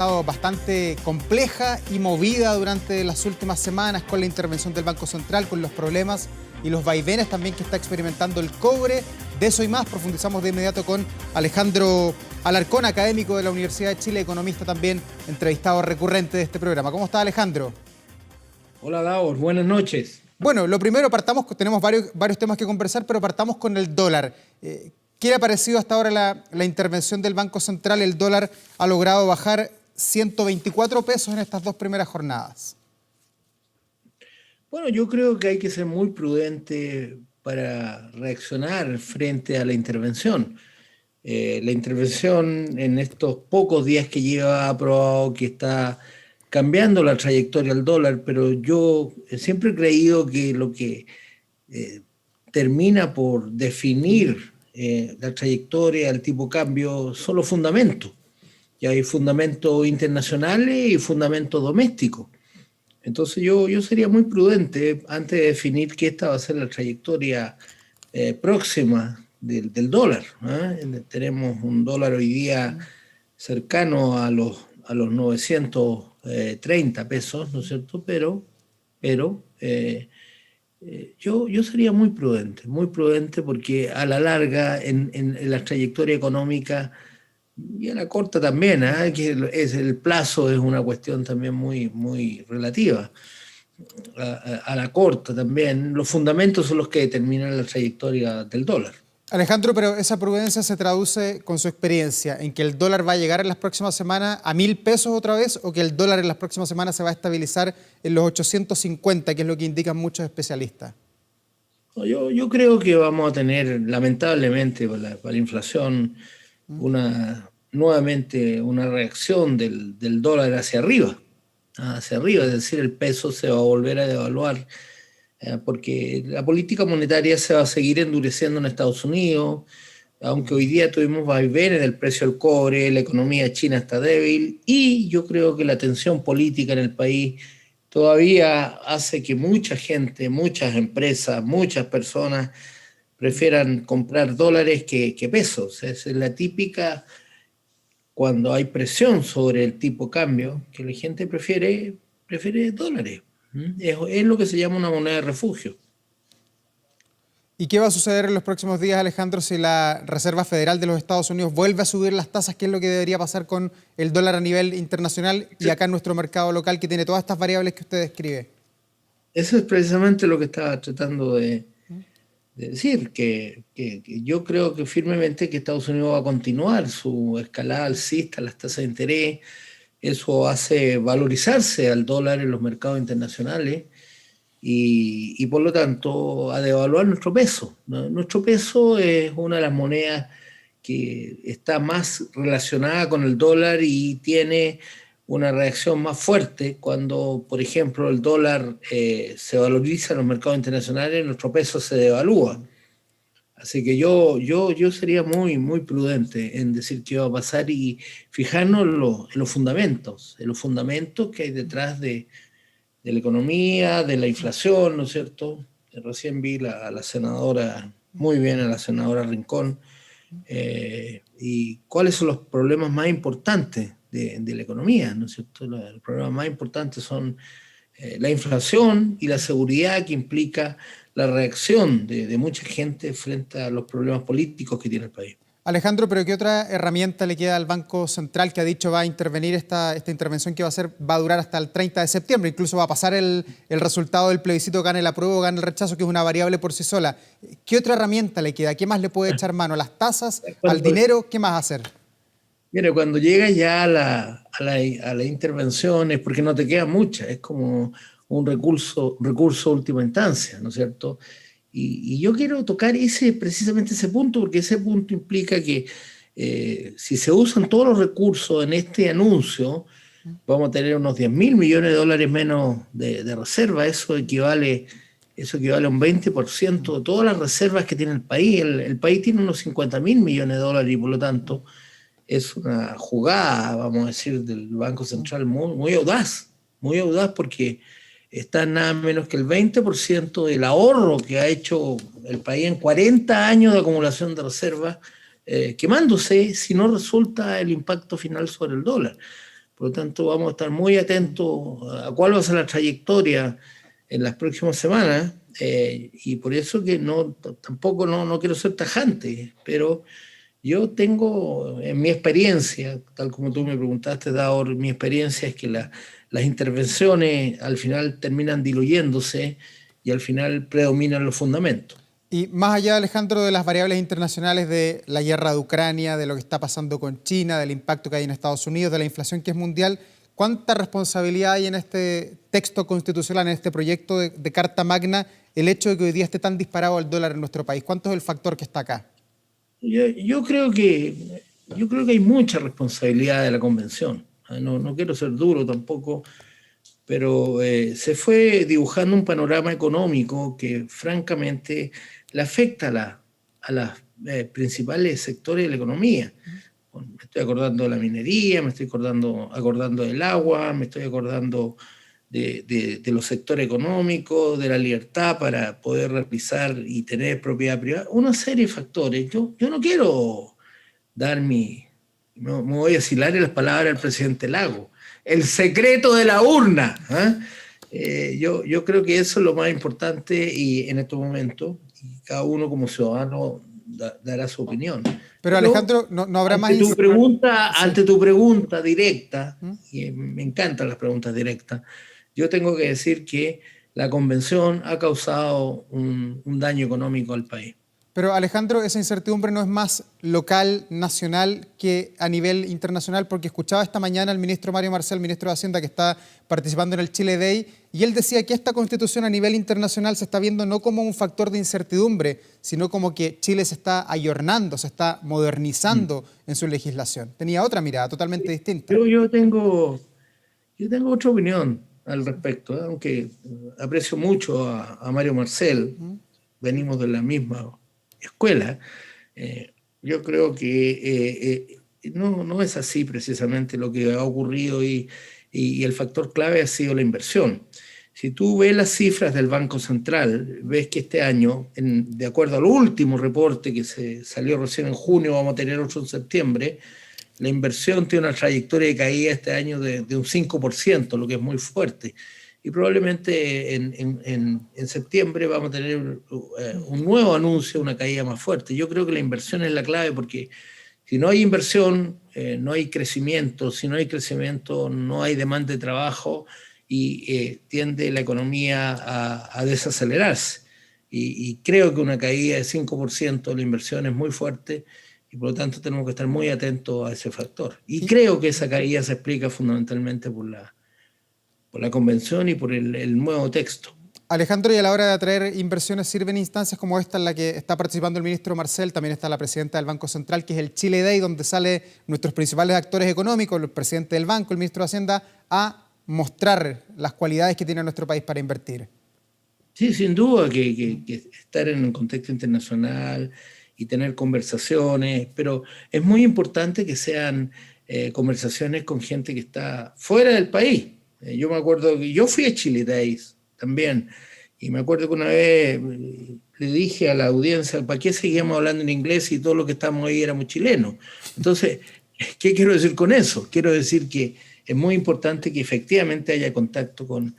estado bastante compleja y movida durante las últimas semanas con la intervención del Banco Central, con los problemas y los vaivenes también que está experimentando el cobre. De eso y más profundizamos de inmediato con Alejandro Alarcón, académico de la Universidad de Chile, economista también, entrevistado recurrente de este programa. ¿Cómo está, Alejandro? Hola, Davor, buenas noches. Bueno, lo primero tenemos varios temas que conversar, pero partamos con el dólar. ¿Qué le ha parecido hasta ahora la intervención del Banco Central? El dólar ha logrado bajar 124 pesos en estas dos primeras jornadas. Bueno, yo creo que hay que ser muy prudente para reaccionar frente a la intervención. La intervención en estos pocos días que lleva ha probado que está cambiando la trayectoria del dólar, pero yo siempre he creído que lo que termina por definir la trayectoria del tipo de cambio son los fundamentos. Y hay fundamentos internacionales y fundamentos domésticos. Entonces yo sería muy prudente antes de definir que esta va a ser la trayectoria próxima del dólar. Tenemos un dólar hoy día cercano a los 930 pesos, ¿no es cierto? Pero yo sería muy prudente porque a la larga en la trayectoria económica y a la corta también, que el plazo es una cuestión también muy relativa. A la corta también, los fundamentos son los que determinan la trayectoria del dólar. Alejandro, pero esa prudencia se traduce con su experiencia en que el dólar va a llegar en las próximas semanas a 1.000 pesos otra vez, o que el dólar en las próximas semanas se va a estabilizar en los 850, que es lo que indican muchos especialistas. Yo creo que vamos a tener, lamentablemente, por la inflación, nuevamente una reacción del dólar hacia arriba, es decir, el peso se va a volver a devaluar, porque la política monetaria se va a seguir endureciendo en Estados Unidos, aunque hoy día tuvimos vaivenes del precio del cobre, la economía china está débil, y yo creo que la tensión política en el país todavía hace que mucha gente, muchas empresas, muchas personas prefieran comprar dólares que pesos. Es la típica, cuando hay presión sobre el tipo de cambio, que la gente prefiere dólares. Es lo que se llama una moneda de refugio. ¿Y qué va a suceder en los próximos días, Alejandro, si la Reserva Federal de los Estados Unidos vuelve a subir las tasas? ¿Qué es lo que debería pasar con el dólar a nivel internacional y acá en nuestro mercado local, que tiene todas estas variables que usted describe? Eso es precisamente lo que estaba tratando de decir, que yo creo que firmemente que Estados Unidos va a continuar su escalada alcista, las tasas de interés. Eso hace valorizarse al dólar en los mercados internacionales y por lo tanto a devaluar nuestro peso, ¿no? Nuestro peso es una de las monedas que está más relacionada con el dólar y tiene una reacción más fuerte cuando, por ejemplo, el dólar se valoriza en los mercados internacionales, nuestro peso se devalúa. Así que yo sería muy prudente en decir qué va a pasar y fijarnos en los fundamentos que hay detrás de la economía, de la inflación, ¿no es cierto? Recién vi a la senadora, muy bien a la senadora Rincón, y cuáles son los problemas más importantes de la economía, ¿no es cierto? Los problemas más importantes son la inflación y la seguridad que implica la reacción de mucha gente frente a los problemas políticos que tiene el país. Alejandro, pero ¿qué otra herramienta le queda al Banco Central, que ha dicho va a intervenir esta intervención que va a durar hasta el 30 de septiembre? Incluso va a pasar el resultado del plebiscito, gane el apruebo o gane el rechazo, que es una variable por sí sola. ¿Qué otra herramienta le queda? ¿Qué más le puede echar mano? ¿Las tasas? ¿Al dinero? ¿Qué más hacer? Mire, cuando llegas ya a la intervención es porque no te queda mucha, es como un recurso de última instancia, ¿no es cierto? Y yo quiero tocar precisamente ese punto, porque ese punto implica que si se usan todos los recursos en este anuncio, vamos a tener unos 10.000 millones de dólares menos de reserva. Eso equivale a un 20% de todas las reservas que tiene el país. El país tiene unos 50.000 millones de dólares y por lo tanto es una jugada, vamos a decir, del Banco Central muy audaz porque está nada menos que el 20% del ahorro que ha hecho el país en 40 años de acumulación de reservas, quemándose si no resulta el impacto final sobre el dólar. Por lo tanto, vamos a estar muy atentos a cuál va a ser la trayectoria en las próximas semanas, y por eso que tampoco no quiero ser tajante, pero yo tengo, en mi experiencia, tal como tú me preguntaste, Daor, mi experiencia es que las intervenciones al final terminan diluyéndose y al final predominan los fundamentos. Y más allá, Alejandro, de las variables internacionales de la guerra de Ucrania, de lo que está pasando con China, del impacto que hay en Estados Unidos, de la inflación que es mundial, ¿cuánta responsabilidad hay en este texto constitucional, en este proyecto de Carta Magna, el hecho de que hoy día esté tan disparado el dólar en nuestro país? ¿Cuánto es el factor que está acá? Yo creo que hay mucha responsabilidad de la convención. No quiero ser duro tampoco, pero se fue dibujando un panorama económico que francamente le afecta a los principales sectores de la economía. Bueno, me estoy acordando de la minería, me estoy acordando del agua, me estoy acordando de los sectores económicos, de la libertad para poder realizar y tener propiedad privada, una serie de factores. Yo no quiero me voy a asilar en las palabras del presidente Lago, el secreto de la urna. Yo creo que eso es lo más importante y en estos momentos, y cada uno como ciudadano dará su opinión. Pero Alejandro, no habrá más... Ante tu pregunta directa, y me encantan las preguntas directas, yo tengo que decir que la convención ha causado un daño económico al país. Pero Alejandro, esa incertidumbre no es más local, nacional, que a nivel internacional, porque escuchaba esta mañana al ministro Mario Marcel, ministro de Hacienda, que está participando en el Chile Day, y él decía que esta constitución a nivel internacional se está viendo no como un factor de incertidumbre, sino como que Chile se está ayornando, se está modernizando en su legislación. Tenía otra mirada totalmente distinta. Yo tengo otra opinión al respecto, aunque aprecio mucho a Mario Marcel, venimos de la misma escuela. Yo creo que no es así precisamente lo que ha ocurrido y el factor clave ha sido la inversión. Si tú ves las cifras del Banco Central, ves que este año, de acuerdo al último reporte que se salió recién en junio, vamos a tener otro en septiembre, la inversión tiene una trayectoria de caída este año de un 5%, lo que es muy fuerte. Y probablemente en septiembre vamos a tener un nuevo anuncio, una caída más fuerte. Yo creo que la inversión es la clave porque si no hay inversión, no hay crecimiento. Si no hay crecimiento, no hay demanda de trabajo y tiende la economía a desacelerarse. Y creo que una caída de 5% de la inversión es muy fuerte y por lo tanto tenemos que estar muy atentos a ese factor. Y creo que esa caída se explica fundamentalmente por la convención y por el nuevo texto. Alejandro, y a la hora de atraer inversiones sirven instancias como esta en la que está participando el ministro Marcel, también está la presidenta del Banco Central, que es el Chile Day, donde salen nuestros principales actores económicos, el presidente del banco, el ministro de Hacienda, a mostrar las cualidades que tiene nuestro país para invertir. Sí, sin duda que estar en un contexto internacional y tener conversaciones, pero es muy importante que sean conversaciones con gente que está fuera del país. Yo me acuerdo que yo fui a Chile Days también, y me acuerdo que una vez le dije a la audiencia, ¿para qué seguíamos hablando en inglés y todo lo que estábamos ahí éramos chilenos? Entonces, ¿qué quiero decir con eso? Quiero decir que es muy importante que efectivamente haya contacto con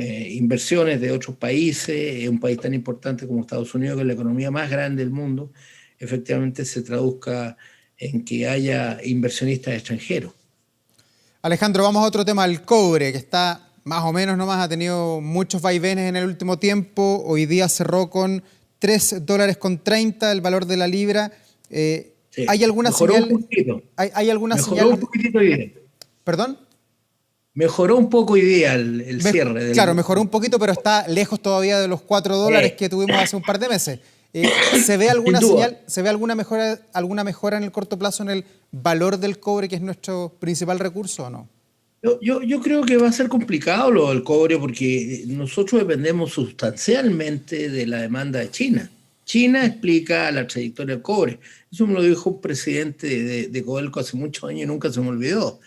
inversiones de otros países, un país tan importante como Estados Unidos, que es la economía más grande del mundo, efectivamente se traduzca en que haya inversionistas extranjeros. Alejandro, vamos a otro tema, el cobre, que está más o menos nomás, ha tenido muchos vaivenes en el último tiempo. Hoy día cerró con $3.30 el valor de la libra. Sí, ¿Hay alguna señal? ¿Hay alguna señal? Un poquitito hoy día. ¿Perdón? Mejoró un poco hoy día el cierre. Claro, mejoró un poquito, pero está lejos todavía de los $4 que tuvimos hace un par de meses. ¿Se ve alguna señal, se ve alguna mejora en el corto plazo en el valor del cobre, que es nuestro principal recurso, o no? Yo creo que va a ser complicado lo del cobre porque nosotros dependemos sustancialmente de la demanda de China. China explica la trayectoria del cobre. Eso me lo dijo un presidente de Codelco hace muchos años y nunca se me olvidó.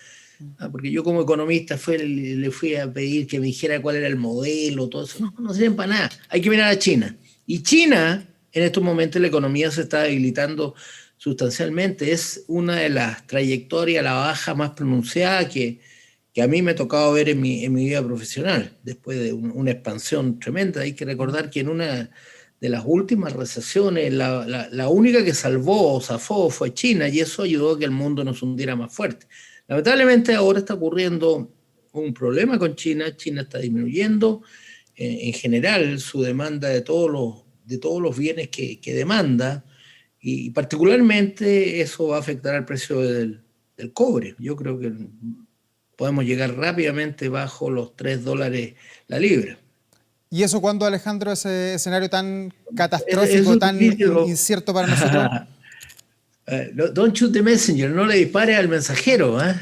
Porque yo como economista le fui a pedir que me dijera cuál era el modelo, todo eso. No sirven para nada. Hay que mirar a China. Y China, en estos momentos la economía se está debilitando sustancialmente. Es una de las trayectorias a la baja más pronunciada que a mí me ha tocado ver en mi vida profesional, después de una expansión tremenda. Hay que recordar que en una de las últimas recesiones, la única que salvó o zafó fue China, y eso ayudó a que el mundo no se hundiera más fuerte. Lamentablemente ahora está ocurriendo un problema con China. China está disminuyendo en general su demanda de todos los bienes que demanda, y particularmente eso va a afectar al precio del cobre. Yo creo que podemos llegar rápidamente bajo los $3 la libra. ¿Y eso cuándo, Alejandro, ese escenario tan Eso catastrófico, es tan difícil. incierto para nosotros? Don't shoot the messenger, no le dispare al mensajero, ¿eh?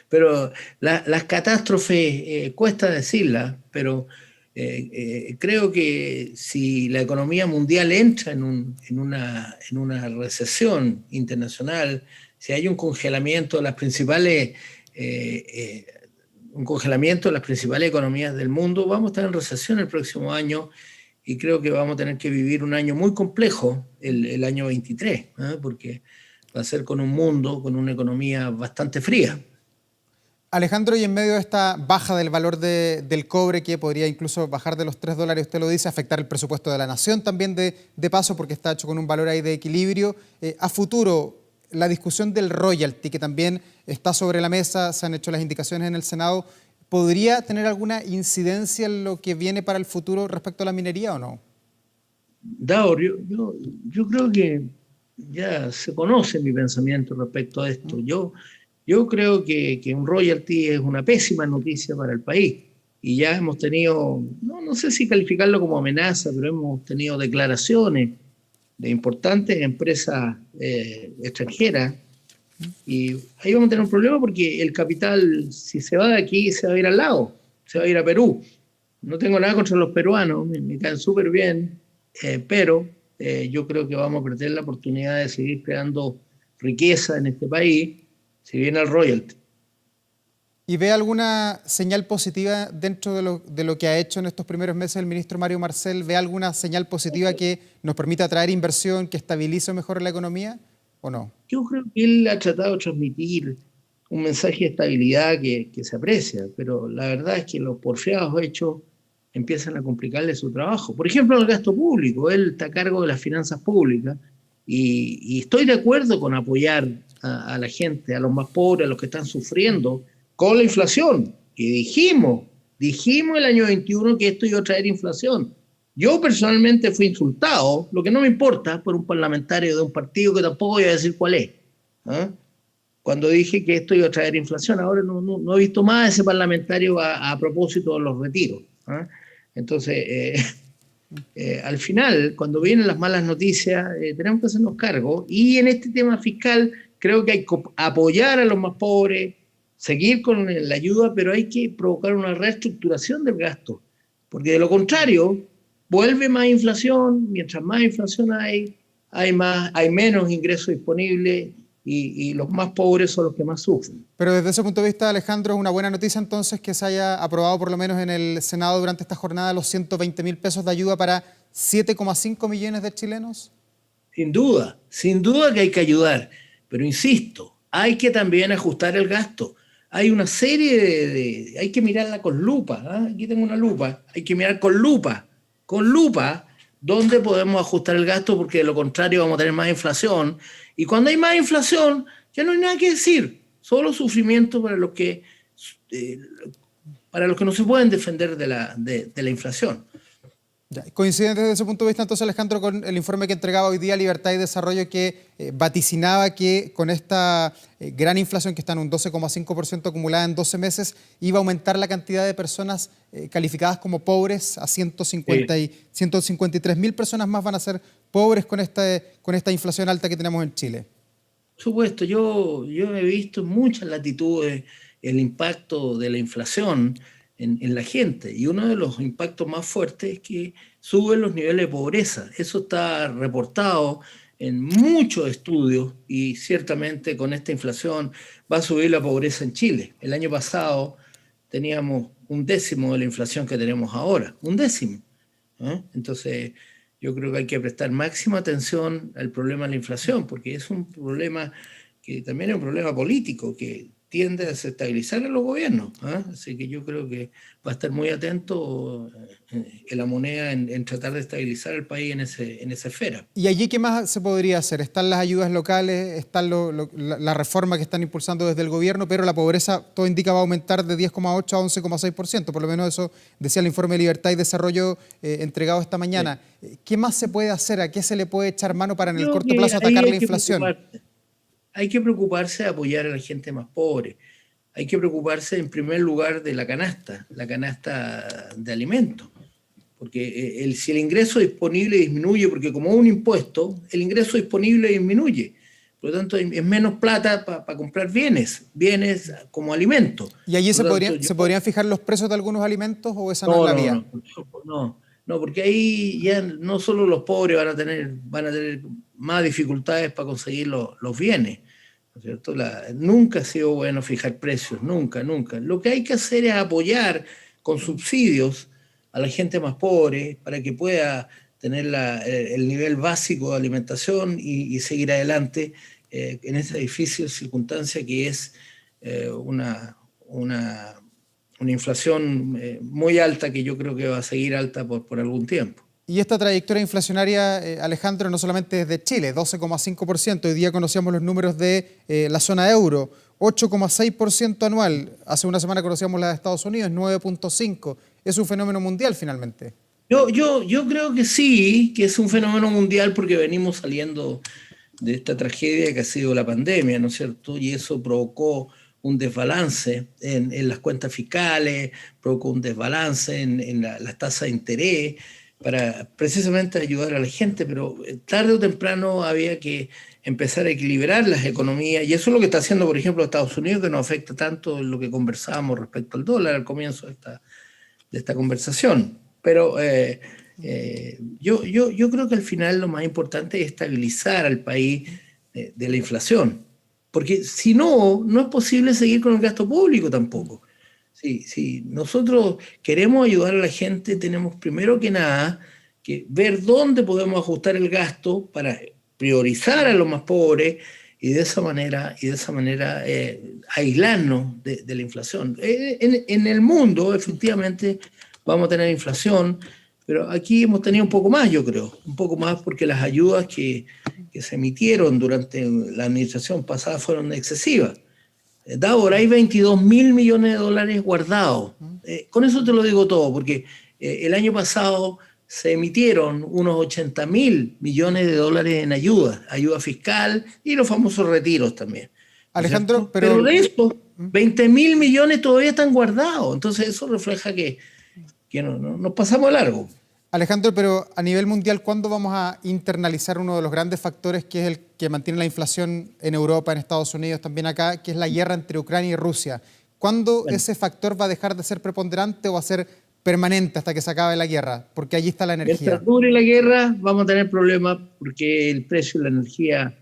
Pero las catástrofes cuesta decirlas, pero creo que si la economía mundial entra en una recesión internacional, si hay un congelamiento de las principales economías del mundo, vamos a estar en recesión el próximo año, y creo que vamos a tener que vivir un año muy complejo, el año 23, ¿eh? Porque va a ser con un mundo, con una economía bastante fría. Alejandro, y en medio de esta baja del valor del cobre, que podría incluso bajar de los $3, usted lo dice, afectar el presupuesto de la nación también de paso, porque está hecho con un valor ahí de equilibrio. A futuro, la discusión del royalty, que también está sobre la mesa, se han hecho las indicaciones en el Senado, ¿podría tener alguna incidencia en lo que viene para el futuro respecto a la minería o no? Davor, yo creo que ya se conoce mi pensamiento respecto a esto. Yo creo que un royalty es una pésima noticia para el país, y ya hemos tenido, no sé si calificarlo como amenaza, pero hemos tenido declaraciones de importantes empresas extranjeras, y ahí vamos a tener un problema porque el capital, si se va de aquí, se va a ir al lado, se va a ir a Perú. No tengo nada contra los peruanos, me caen súper bien, pero yo creo que vamos a perder la oportunidad de seguir creando riqueza en este país si viene el royalty. ¿Y ve alguna señal positiva dentro de lo que ha hecho en estos primeros meses el ministro Mario Marcel? ¿Ve alguna señal positiva que nos permita atraer inversión, que estabilice mejor la economía o no? Yo creo que él ha tratado de transmitir un mensaje de estabilidad que se aprecia, pero la verdad es que los porfiados hechos empiezan a complicarle su trabajo. Por ejemplo, el gasto público. Él está a cargo de las finanzas públicas, y estoy de acuerdo con apoyar a la gente, a los más pobres, a los que están sufriendo con la inflación. Y dijimos el año 21 que esto iba a traer inflación. Yo personalmente fui insultado, lo que no me importa, por un parlamentario de un partido que tampoco voy a decir cuál es, ¿eh? Cuando dije que esto iba a traer inflación. Ahora no he visto más a ese parlamentario a propósito de los retiros, ¿eh? Entonces, al final, cuando vienen las malas noticias, tenemos que hacernos cargo, y en este tema fiscal creo que hay que apoyar a los más pobres, seguir con la ayuda, pero hay que provocar una reestructuración del gasto, porque de lo contrario vuelve más inflación. Mientras más inflación hay menos ingresos disponibles, y los más pobres son los que más sufren. Pero desde ese punto de vista, Alejandro, es una buena noticia entonces que se haya aprobado por lo menos en el Senado durante esta jornada los 120.000 pesos de ayuda para 7,5 millones de chilenos. Sin duda que hay que ayudar, pero insisto, hay que también ajustar el gasto. Hay una serie hay que mirarla con lupa, ¿eh? Aquí tengo una lupa, hay que mirar con lupa, dónde podemos ajustar el gasto, porque de lo contrario vamos a tener más inflación, y cuando hay más inflación ya no hay nada que decir, solo sufrimiento para los que no se pueden defender de la inflación. Coincidente desde ese punto de vista, entonces, Alejandro, con el informe que entregaba hoy día Libertad y Desarrollo, que vaticinaba que con esta gran inflación, que está en un 12,5% acumulada en 12 meses, iba a aumentar la cantidad de personas calificadas como pobres a 153.000 personas más van a ser pobres con esta inflación alta que tenemos en Chile. Por supuesto, yo he visto en muchas latitudes el impacto de la inflación en la gente, y uno de los impactos más fuertes es que suben los niveles de pobreza. Eso está reportado en muchos estudios, y ciertamente con esta inflación va a subir la pobreza en Chile. El año pasado teníamos 1/10 de la inflación que tenemos ahora, 1/10. Entonces, yo creo que hay que prestar máxima atención al problema de la inflación, porque es un problema que también es un problema político, que tiende a desestabilizar a los gobiernos. Así que yo creo que va a estar muy atento en la moneda en tratar de estabilizar el país en esa esfera. ¿Y allí qué más se podría hacer? Están las ayudas locales, están la reforma que están impulsando desde el gobierno, pero la pobreza, todo indica, va a aumentar de 10,8 a 11,6%. Por lo menos eso decía el informe de Libertad y Desarrollo entregado esta mañana. Sí. ¿Qué más se puede hacer? ¿A qué se le puede echar mano para en el corto plazo atacar la inflación? Hay que preocuparse de apoyar a la gente más pobre. Hay que preocuparse en primer lugar de la canasta de alimentos. Porque si el ingreso disponible disminuye, porque como es un impuesto, el ingreso disponible disminuye. Por lo tanto, es menos plata para comprar bienes como alimentos. ¿Y allí se podrían fijar los precios de algunos alimentos o esa no es la vía? No, porque ahí ya no solo los pobres van a tener más dificultades para conseguir los bienes, ¿no es cierto? Nunca ha sido bueno fijar precios, nunca. Lo que hay que hacer es apoyar con subsidios a la gente más pobre para que pueda tener el nivel básico de alimentación y seguir adelante en esa difícil circunstancia que es una inflación muy alta, que yo creo que va a seguir alta por algún tiempo. Y esta trayectoria inflacionaria, Alejandro, no solamente es de Chile, 12,5%. Hoy día conocíamos los números de la zona euro, 8,6% anual. Hace una semana conocíamos la de Estados Unidos, 9,5%. ¿Es un fenómeno mundial finalmente? Yo creo que sí, que es un fenómeno mundial porque venimos saliendo de esta tragedia que ha sido la pandemia, ¿no es cierto? Y eso provocó un desbalance en las cuentas fiscales, provocó un desbalance en las tasas de interés, para precisamente ayudar a la gente, pero tarde o temprano había que empezar a equilibrar las economías, y eso es lo que está haciendo, por ejemplo, Estados Unidos, que nos afecta tanto en lo que conversábamos respecto al dólar al comienzo de esta conversación. Pero yo creo que al final lo más importante es estabilizar al país de la inflación, porque si no, no es posible seguir con el gasto público tampoco. Si nosotros queremos ayudar a la gente, tenemos primero que nada que ver dónde podemos ajustar el gasto para priorizar a los más pobres y de esa manera aislarnos de la inflación. En el mundo, efectivamente, vamos a tener inflación, pero aquí hemos tenido un poco más, yo creo, un poco más porque las ayudas que se emitieron durante la administración pasada fueron excesivas. Davor, hay 22.000 millones de dólares guardados. Con eso te lo digo todo, porque el año pasado se emitieron unos 80.000 millones de dólares en ayuda fiscal y los famosos retiros también. Alejandro, pero de estos, 20.000 millones todavía están guardados. Entonces eso refleja que no, nos pasamos a largo. Alejandro, pero a nivel mundial, ¿cuándo vamos a internalizar uno de los grandes factores que es el que mantiene la inflación en Europa, en Estados Unidos, también acá, que es la guerra entre Ucrania y Rusia? ¿Cuándo ese factor va a dejar de ser preponderante o va a ser permanente hasta que se acabe la guerra? Porque allí está la energía. Mientras dure la guerra vamos a tener problemas porque el precio de la energía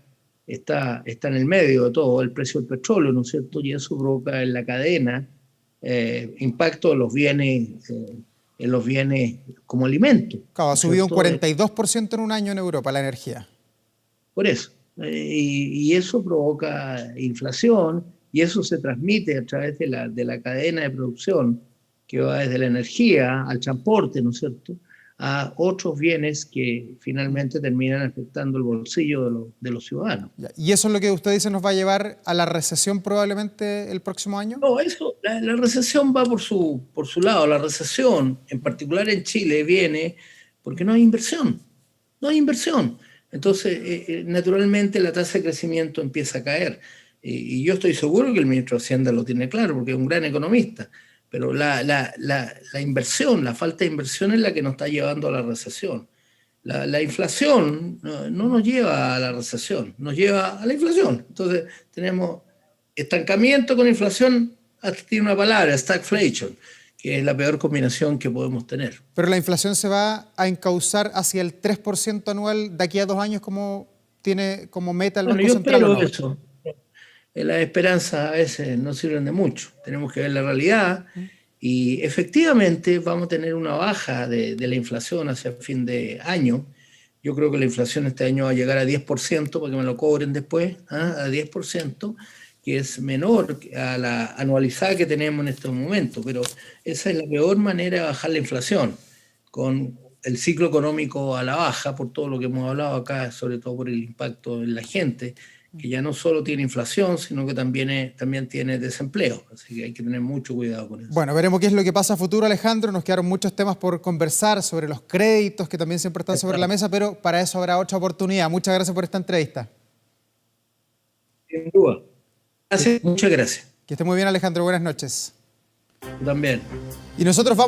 está en el medio de todo, el precio del petróleo, ¿no es cierto? Y eso provoca en la cadena impacto en los bienes como alimentos. Claro, ha subido un 42% en un año en Europa la energía. Por eso. Y eso provoca inflación y eso se transmite a través de la cadena de producción que va desde la energía al transporte, ¿no es cierto?, a otros bienes que finalmente terminan afectando el bolsillo de los ciudadanos. ¿Y eso es lo que usted dice nos va a llevar a la recesión probablemente el próximo año? No, la recesión va por su lado. La recesión, en particular en Chile, viene porque no hay inversión. No hay inversión. Entonces, naturalmente, la tasa de crecimiento empieza a caer. Y yo estoy seguro que el ministro de Hacienda lo tiene claro, porque es un gran economista. Pero la inversión, la falta de inversión es la que nos está llevando a la recesión. La inflación no nos lleva a la recesión, nos lleva a la inflación. Entonces tenemos estancamiento con inflación, hasta tiene una palabra, stagflation, que es la peor combinación que podemos tener. Pero la inflación se va a encauzar hacia el 3% anual de aquí a 2 años, como tiene como meta el Banco Central. Yo espero eso. Las esperanzas a veces no sirven de mucho. Tenemos que ver la realidad y efectivamente vamos a tener una baja de la inflación hacia fin de año Yo creo que la inflación este año va a llegar a 10%, para que me lo cobren después, a 10%, que es menor a la anualizada que tenemos en estos momentos, pero esa es la peor manera de bajar la inflación, con el ciclo económico a la baja, por todo lo que hemos hablado acá, sobre todo por el impacto en la gente, que ya no solo tiene inflación, sino que también tiene desempleo. Así que hay que tener mucho cuidado con eso. Bueno, veremos qué es lo que pasa a futuro, Alejandro. Nos quedaron muchos temas por conversar sobre los créditos, que también siempre están sobre la mesa, pero para eso habrá otra oportunidad. Muchas gracias por esta entrevista. Sin duda. Muchas gracias. Que esté muy bien, Alejandro. Buenas noches. Tú también. Y nosotros vamos